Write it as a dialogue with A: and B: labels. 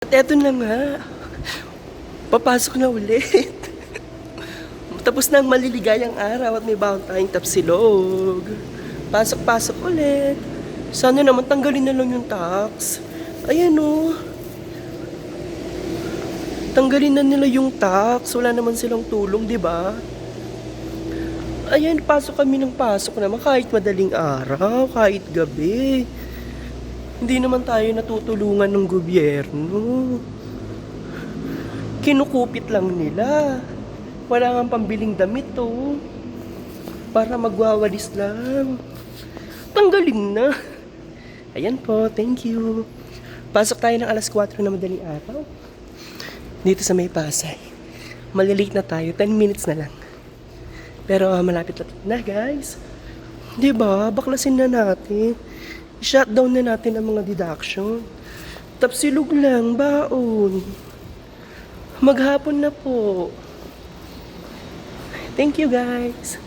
A: At eto na nga, papasok na ulit. Tapos na ang maliligayang araw at may baon tayong tapsilog. Pasok-pasok ulit. Sana naman tanggalin na lang yung tax. Ayan o. Tanggalin na nila yung tax. Wala naman silang tulong, di ba? Ayan, pasok kami ng pasok naman kahit madaling araw, kahit gabi. Hindi naman tayo natutulungan ng gobyerno. Kinukupit lang nila. Wala nga pambiling damit to. Para magwawalis lang. Tanggalin na. Ayan po, thank you. Pasok tayo ng alas 4 na madaling araw. Dito sa May Pasay. Malilate na tayo, 10 minutes na lang. Pero malapit-lapit na guys. Diba, baklasin na natin. I-shutdown na natin ang mga deduction. Tapsilog lang, baon. Maghapon na po. Thank you guys.